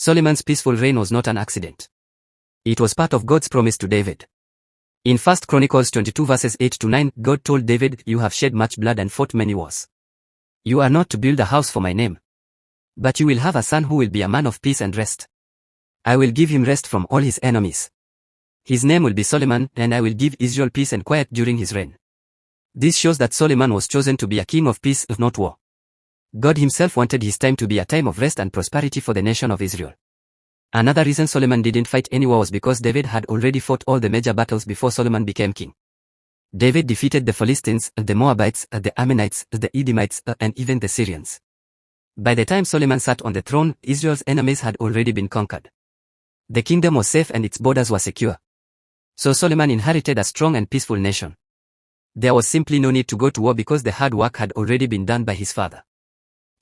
Solomon's peaceful reign was not an accident. It was part of God's promise to David. In 1 Chronicles 22 verses 8 to 9, God told David, "You have shed much blood and fought many wars. You are not to build a house for my name. But you will have a son who will be a man of peace and rest. I will give him rest from all his enemies. His name will be Solomon, and I will give Israel peace and quiet during his reign." This shows that Solomon was chosen to be a king of peace, not war. God himself wanted his time to be a time of rest and prosperity for the nation of Israel. Another reason Solomon didn't fight any war was because David had already fought all the major battles before Solomon became king. David defeated the Philistines, the Moabites, the Ammonites, the Edomites, and even the Syrians. By the time Solomon sat on the throne, Israel's enemies had already been conquered. The kingdom was safe and its borders were secure. So Solomon inherited a strong and peaceful nation. There was simply no need to go to war because the hard work had already been done by his father.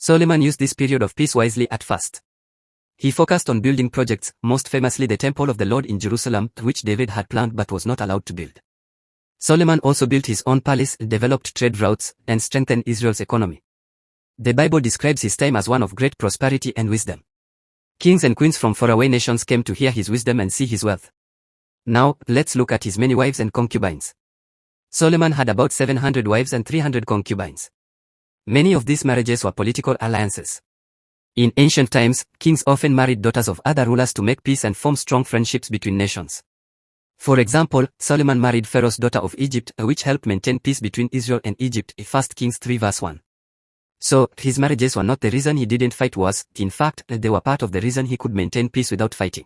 Solomon used this period of peace wisely at first. He focused on building projects, most famously the Temple of the Lord in Jerusalem, which David had planned but was not allowed to build. Solomon also built his own palace, developed trade routes, and strengthened Israel's economy. The Bible describes his time as one of great prosperity and wisdom. Kings and queens from faraway nations came to hear his wisdom and see his wealth. Now, let's look at his many wives and concubines. Solomon had about 700 wives and 300 concubines. Many of these marriages were political alliances. In ancient times, kings often married daughters of other rulers to make peace and form strong friendships between nations. For example, Solomon married Pharaoh's daughter of Egypt, which helped maintain peace between Israel and Egypt, 1 Kings 3 verse 1. So, his marriages were not the reason he didn't fight wars, in fact, they were part of the reason he could maintain peace without fighting.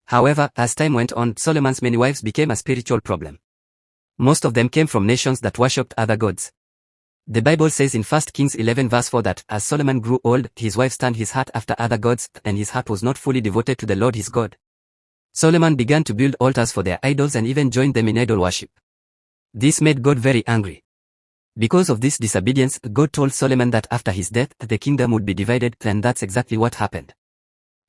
However, as time went on, Solomon's many wives became a spiritual problem. Most of them came from nations that worshipped other gods. The Bible says in 1 Kings 11 verse 4 that, as Solomon grew old, his wives turned his heart after other gods, and his heart was not fully devoted to the Lord his God. Solomon began to build altars for their idols and even joined them in idol worship. This made God very angry. Because of this disobedience, God told Solomon that after his death, the kingdom would be divided, and that's exactly what happened.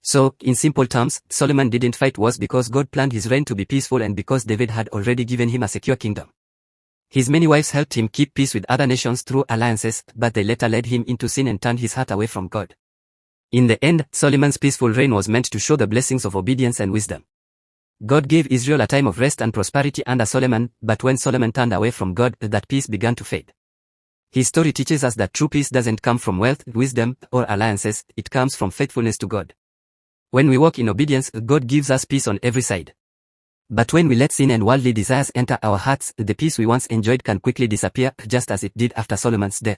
So, in simple terms, Solomon didn't fight wars because God planned his reign to be peaceful and because David had already given him a secure kingdom. His many wives helped him keep peace with other nations through alliances, but they later led him into sin and turned his heart away from God. In the end, Solomon's peaceful reign was meant to show the blessings of obedience and wisdom. God gave Israel a time of rest and prosperity under Solomon, but when Solomon turned away from God, that peace began to fade. His story teaches us that true peace doesn't come from wealth, wisdom, or alliances, it comes from faithfulness to God. When we walk in obedience, God gives us peace on every side. But when we let sin and worldly desires enter our hearts, the peace we once enjoyed can quickly disappear, just as it did after Solomon's death.